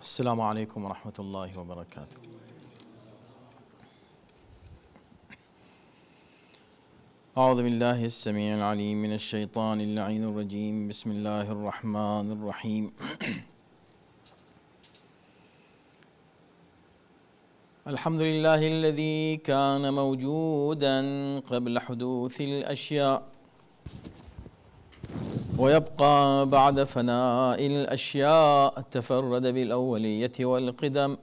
السلام عليكم ورحمة الله وبركاته. أعوذ بالله السميع العليم من الشيطان اللعين الرجيم. بسم الله الرحمن الرحيم. الحمد لله الذي كان موجودا قبل حدوث الأشياء ويبقى بعد فناء الأشياء، تفرد بالأولية والقدم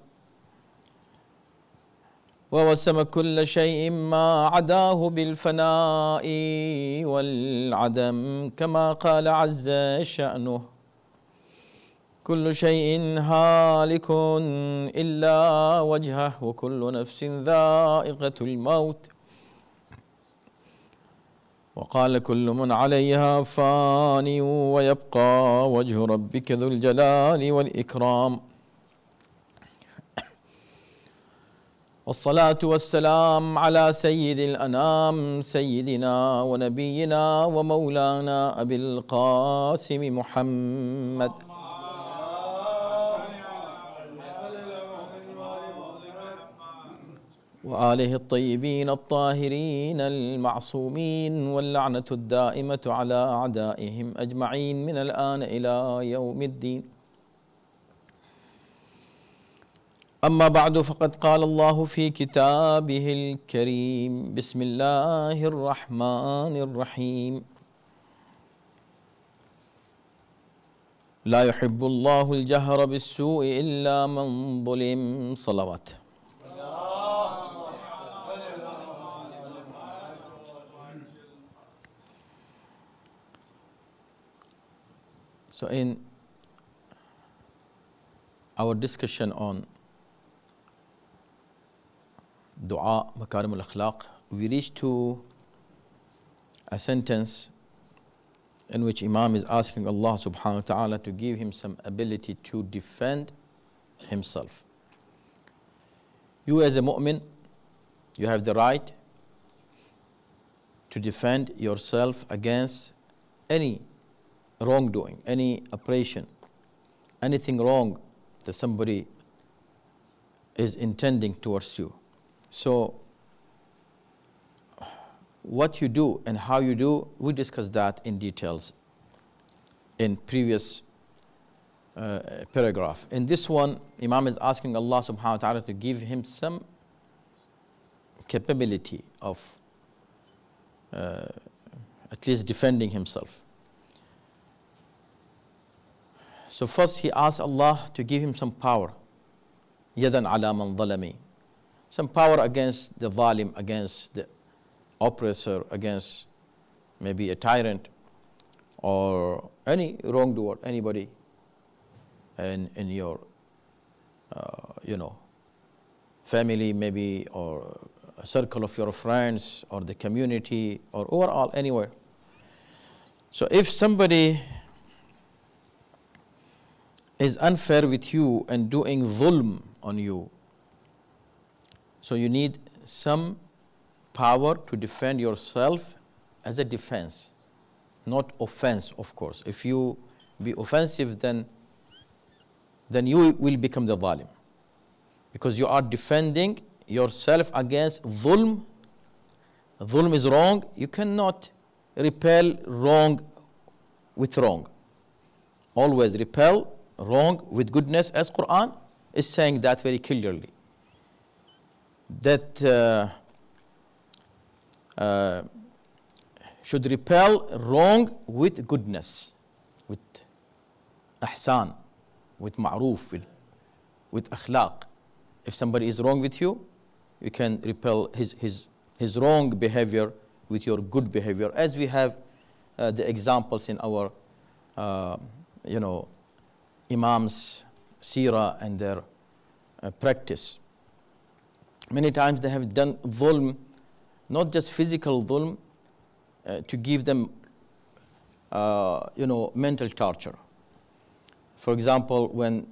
ووسم كل شيء ما عداه بالفناء والعدم، كما قال عز شأنه: كل شيء هالك إلا وجهه وكل نفس ذائقة الموت. وقال: كل من عليها فان ويبقى وجه ربك ذو الجلال والإكرام. والصلاة والسلام على سيد الأنام، سيدنا ونبينا ومولانا أبي القاسم محمد وآله الطيبين الطاهرين المعصومين، واللعنة الدائمة على أعدائهم أجمعين من الآن إلى يوم الدين. أما بعد، فقد قال الله في كتابه الكريم: بسم الله الرحمن الرحيم. لا يحب الله الجهر بالسوء إلا من ظلم. صلوات. So in our discussion on Dua, Makarim al-Akhlaq, we reached to a sentence in which Imam is asking Allah subhanahu wa ta'ala to give him some ability to defend himself. You as a mu'min, you have the right to defend yourself against any wrongdoing, any oppression, anything wrong that somebody is intending towards you. So what you do and how you do, we discussed that in details in previous paragraph. In this one, Imam is asking Allah subhanahu wa ta'ala to give him some capability of at least defending himself. So first he asks Allah to give him some power, yadan ala man zalami, some power against the zalim, against the oppressor, against maybe a tyrant or any wrongdoer, anybody in your family maybe, or a circle of your friends, or the community, or overall anywhere. So if somebody is unfair with you and doing dhulm on you, so you need some power to defend yourself as a defense, not offense, of course. If you be offensive, then you will become the zalim, because you are defending yourself against dhulm. Dhulm is wrong. You cannot repel wrong with wrong. Always repel wrong with goodness, as Quran is saying that very clearly. That should repel wrong with goodness, with ihsan, with ma'roof, with akhlaq. If somebody is wrong with you, you can repel his wrong behavior with your good behavior, as we have the examples in our Imams' seerah and their practice. Many times they have done dhulm, not just physical dhulm, to give them mental torture. For example, when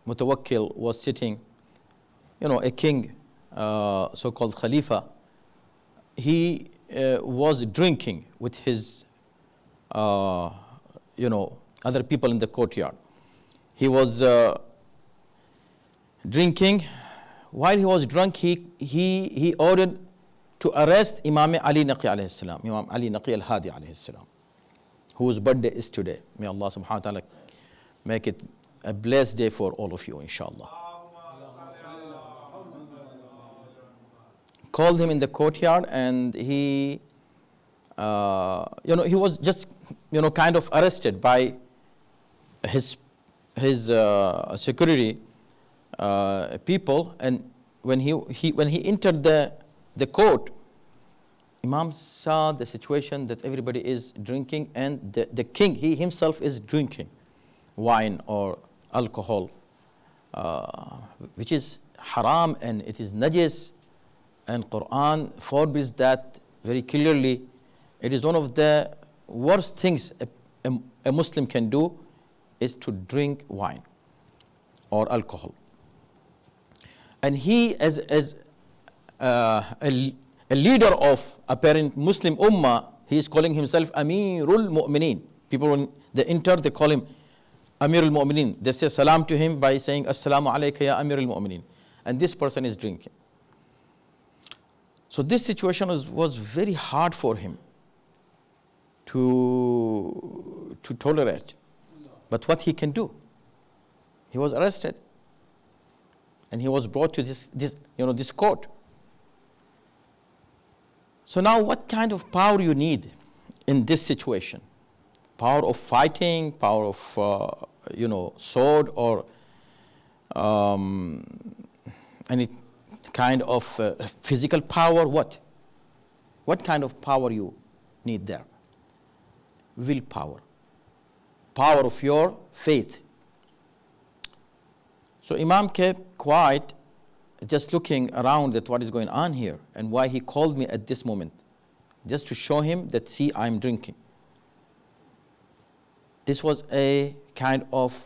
Mutawakkil was sitting, a king, so-called Khalifa, he was drinking with his other people in the courtyard. He was drinking. While he was drunk, he ordered to arrest Imam Ali Naqi alayhi salam, Imam Ali Naqi al-Hadi alayhi salam, whose birthday is today. May Allah subhanahu wa ta'ala make it a blessed day for all of you, inshallah. Called him in the courtyard, and he was just, kind of arrested by his security people. And when he entered the court, Imam saw the situation that everybody is drinking, and the king, he himself, is drinking wine or alcohol, which is haram and it is najis, and Quran forbids that very clearly. It is one of the worst things a Muslim can do, is to drink wine or alcohol. And he, as a leader of apparent Muslim ummah, he is calling himself Amirul Mu'mineen. People, when they enter, they call him Amirul Mu'mineen. They say salam to him by saying Assalamu alayka ya Amirul Mu'mineen. And this person is drinking. So this situation was very hard for him to tolerate. But what he can do? He was arrested, and he was brought to this court. So now, what kind of power you need in this situation? Power of fighting, power of sword, or any kind of physical power? What kind of power you need there? Willpower, power of your faith. So Imam kept quiet, just looking around at what is going on here, and why he called me at this moment, just to show him that, see, I'm drinking. This was a kind of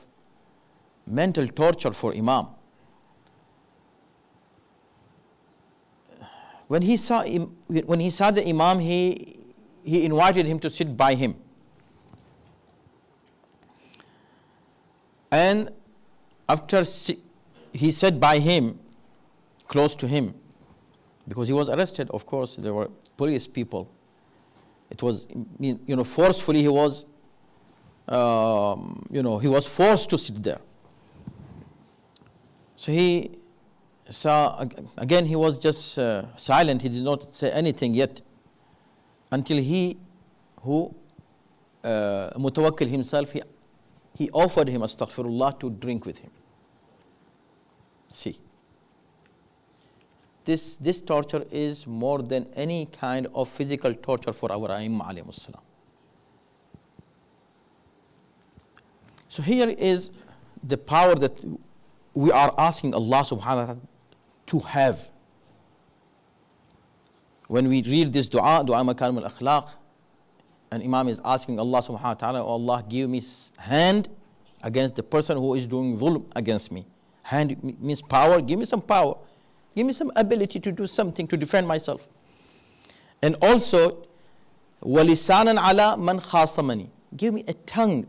mental torture for Imam. When he saw the Imam, he invited him to sit by him. And after he sat by him, close to him, because he was arrested, of course, there were police people. It was, forcefully he was, he was forced to sit there. So he saw, again, he was just silent. He did not say anything yet, until he, who Mutawakkil himself, he offered him, astaghfirullah, to drink with him. See, this torture is more than any kind of physical torture for our Aimma alayhimus salam. So here is the power that we are asking Allah subhanahu wa ta'ala to have. When we read this dua makarim al-akhlaq, and Imam is asking Allah subhanahu wa ta'ala, oh Allah, give me hand against the person who is doing dhulm against me. Hand means power. Give me some power. Give me some ability to do something to defend myself. And also, walisanan ala man khasamani. Give me a tongue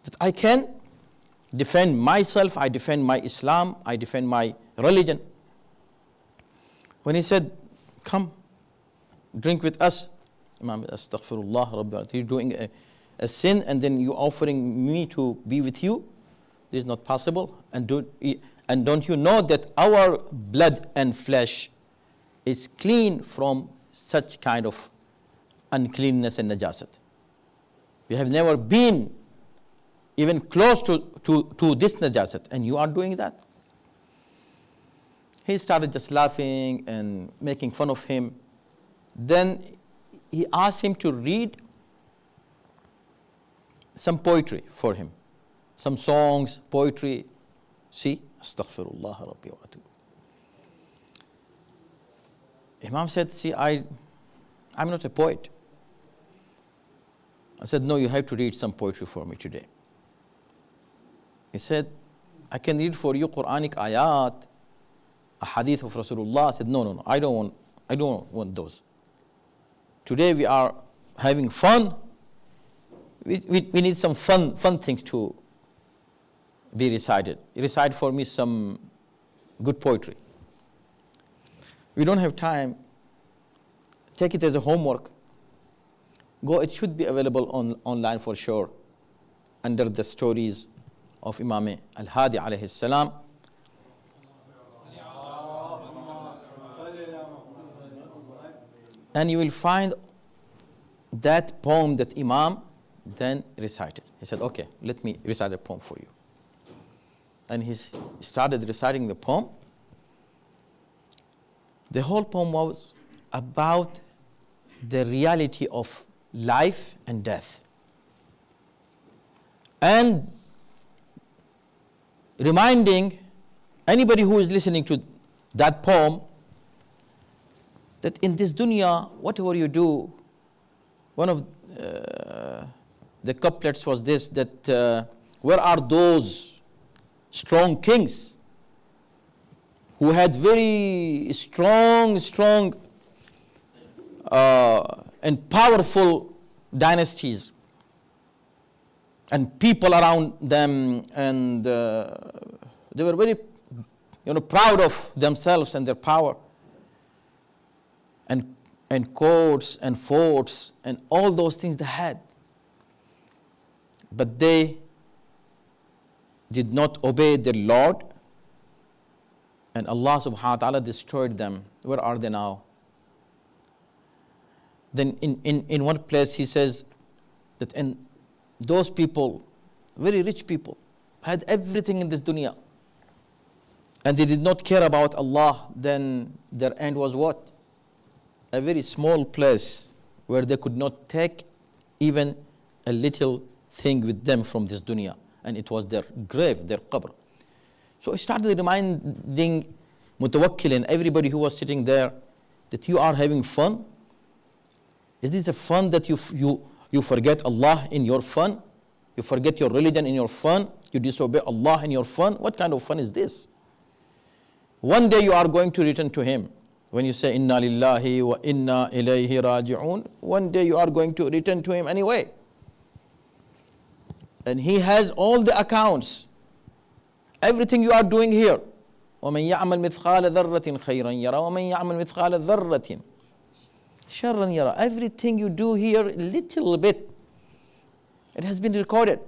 that I can defend myself, I defend my Islam, I defend my religion. When he said, come, drink with us, Imam, astaghfirullah, Rabbi, you're doing a sin, and then you're offering me to be with you. This is not possible. And don't you know that our blood and flesh is clean from such kind of uncleanness and najasat? We have never been even close to this najasat, and you are doing that. He started just laughing and making fun of him. Then he asked him to read some poetry for him, some songs, poetry. See, astaghfirullah rabbi wa atubu. Imam said, see, I'm not a poet. I said, no, you have to read some poetry for me today. He said, I can read for you Quranic ayat, a hadith of Rasulullah. I said, no, I don't want those. Today we are having fun. We need some fun things to be recited. Recite for me some good poetry. We don't have time. Take it as a homework. Go, it should be available online for sure, under the stories of Imam al-Hadi alayhi salam. And you will find that poem that Imam then recited. He said, okay, let me recite a poem for you. And he started reciting the poem. The whole poem was about the reality of life and death, and reminding anybody who is listening to that poem that in this dunya, whatever you do, one of the couplets was this, that where are those strong kings who had very strong and powerful dynasties and people around them, and they were very proud of themselves and their power, and courts and forts and all those things they had, but they did not obey their Lord, and Allah subhanahu wa ta'ala destroyed them. Where are they now? Then in one place he says that in those people, very rich people, had everything in this dunya, and they did not care about Allah, then their end was what? A very small place where they could not take even a little thing with them from this dunya, and it was their grave, their qabr. So he started reminding Mutawakkil and everybody who was sitting there that you are having fun. Is this a fun that you forget Allah in your fun? You forget your religion in your fun? You disobey Allah in your fun? What kind of fun is this? One day you are going to return to Him. When you say inna lillahi wa inna ilayhi raji'un, one day you are going to return to Him anyway. And He has all the accounts. Everything you are doing here. وَمَنْ يَعْمَلْ مِثْقَالَ ذَرَّةٍ خَيْرًا يَرَى وَمَنْ يَعْمَلْ مِثْقَالَ ذَرَّةٍ شَرًّا يَرَى. Everything you do here, a little bit, it has been recorded.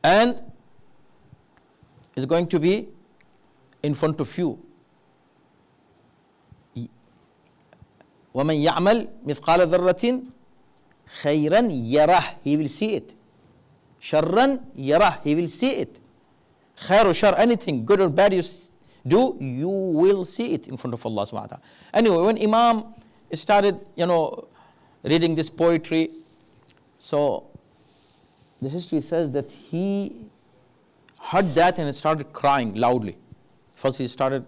And is going to be in front of you. وَمَنْ يَعْمَلْ مِثْقَالَ ذَرَّةٍ خَيْرًا يَرَهُ. He will see it. شَرًّا يَرَهُ. He will see it. Khair or shar, anything, good or bad you do, you will see it in front of Allah subhanahu wa ta'ala. Anyway, when Imam started, reading this poetry, so the history says that he heard that and started crying loudly. First he started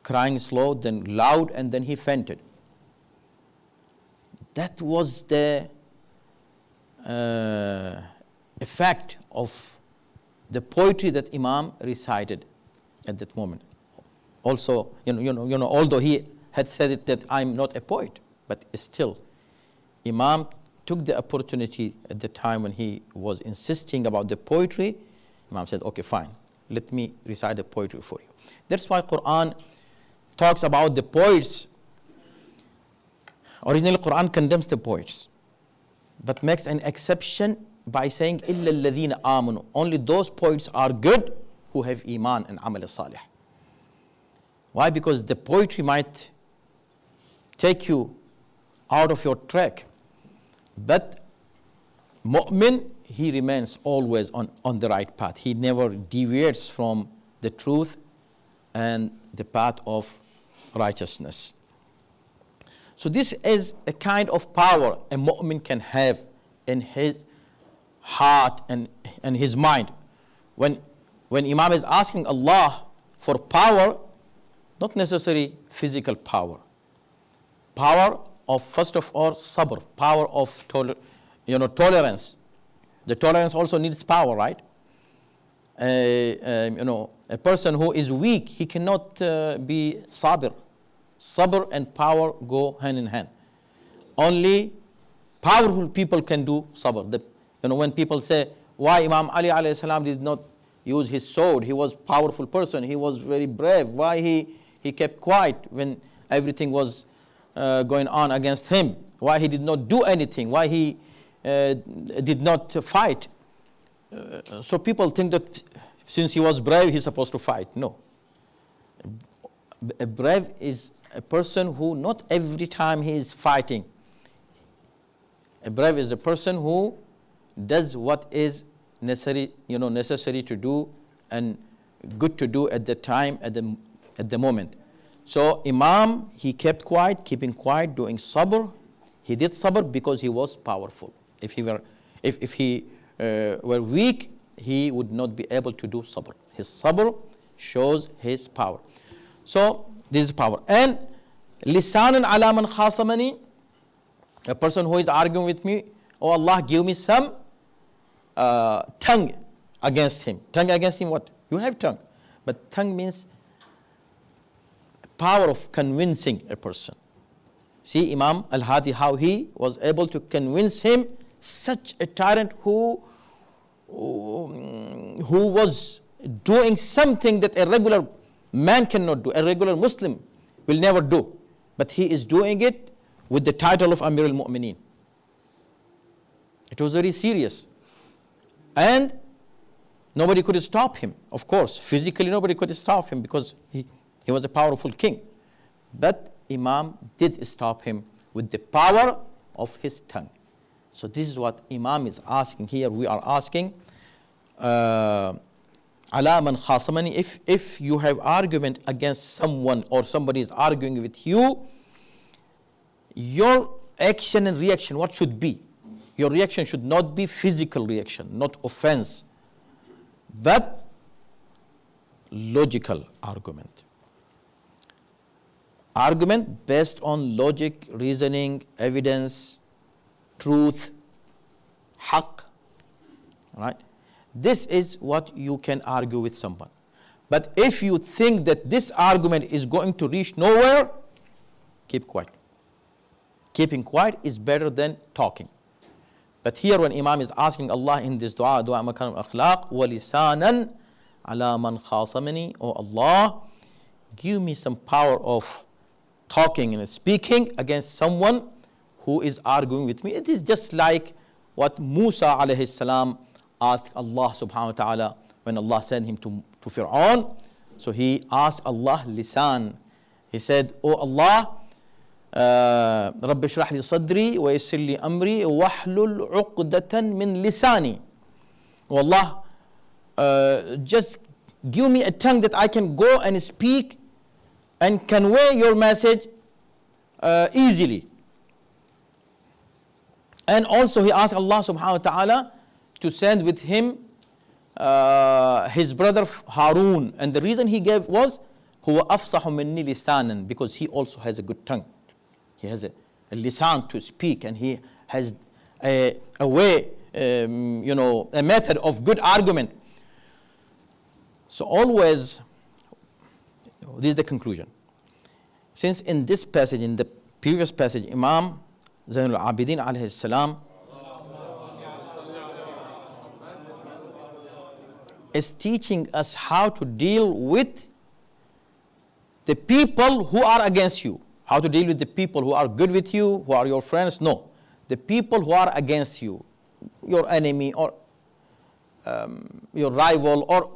crying slow, then loud, and then he fainted. That was the effect of the poetry that Imam recited at that moment. Also, although he had said it that I'm not a poet, but still, Imam took the opportunity at the time when he was insisting about the poetry. Imam said, okay, fine, let me recite the poetry for you. That's why Quran talks about the poets. Originally, Quran condemns the poets, but makes an exception by saying, إِلَّا الَّذِينَ آمَنُوا. Only those poets are good who have iman and amal salih. Why? Because the poetry might take you out of your track, but mu'min, he remains always on the right path. He never deviates from the truth and the path of righteousness. So this is a kind of power a mu'min can have in his heart and his mind. When Imam is asking Allah for power, not necessarily physical power. Power of, first of all, sabr, power of tolerance. The tolerance also needs power, right? A person who is weak, he cannot be sabr. Sabr and power go hand in hand. Only powerful people can do sabr. When people say, why Imam Ali alayhi salam did not use his sword? He was a powerful person. He was very brave. Why he kept quiet when everything was going on against him? Why he did not do anything? Why he did not fight? So people think that since he was brave, he's supposed to fight. No. A brave is a person who not every time he is fighting. A brave is a person who does what is necessary, necessary to do and good to do at the time, at the moment. So Imam, he kept quiet, keeping quiet, doing sabr. He did sabr because he was powerful. If he were weak, he would not be able to do sabr. His sabr shows his power. So this is power. And lisanan ala man khasamani, a person who is arguing with me, oh Allah, give me some tongue against him. Tongue against him, what? You have tongue. But tongue means power of convincing a person. See Imam al-Hadi, how he was able to convince him, such a tyrant who was doing something that a regular man cannot do, a regular Muslim will never do. But he is doing it with the title of Amir al-Mu'mineen. It was very serious. And nobody could stop him. Of course, physically nobody could stop him because he was a powerful king. But Imam did stop him with the power of his tongue. So this is what Imam is asking here. We are asking, ala man khasamani, if you have argument against someone or somebody is arguing with you, your action and reaction, what should be? Your reaction should not be physical reaction, not offense, but logical argument. Argument based on logic, reasoning, evidence, truth, haqq. Right? This is what you can argue with someone. But if you think that this argument is going to reach nowhere, keep quiet. Keeping quiet is better than talking. But here when Imam is asking Allah in this dua, dua makarim akhlaq, walisanan ala man khasamani, oh Allah, give me some power of talking and speaking against someone who is arguing with me. It is just like what Musa alayhi salam asked Allah subhanahu wa ta'ala when Allah sent him to Fir'aun. So he asked Allah lisan. He said, oh Allah, رب اشرح لي صدري ويسر لي أمري واحلل عقدة من لساني. Oh Allah, just give me a tongue that I can go and speak and convey your message easily. And also he asked Allah subhanahu wa ta'ala to send with him his brother Harun. And the reason he gave was huwa afsahu minni lisanan, because he also has a good tongue. He has a lisan to speak, and he has a way, a method of good argument. So always, this is the conclusion. Since in this passage, in the previous passage, Imam Zainul Abidin alayhi salam is teaching us how to deal with the people who are against you. How to deal with the people who are good with you, who are your friends. No, the people who are against you, your enemy or your rival or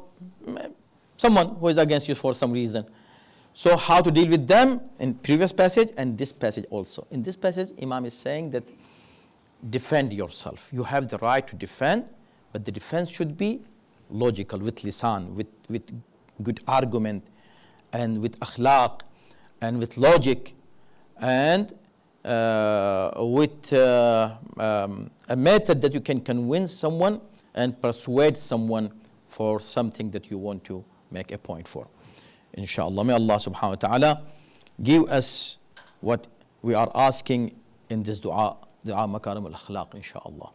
someone who is against you for some reason. So how to deal with them in previous passage and this passage also. In this passage, Imam is saying that defend yourself. You have the right to defend, but the defense should be logical, with lisan, with good argument, and with akhlaq, and with logic, and with a method that you can convince someone and persuade someone for something that you want to make a point for. Inshallah, may Allah subhanahu wa ta'ala give us what we are asking in this dua, dua makarim al-akhlaq, inshallah.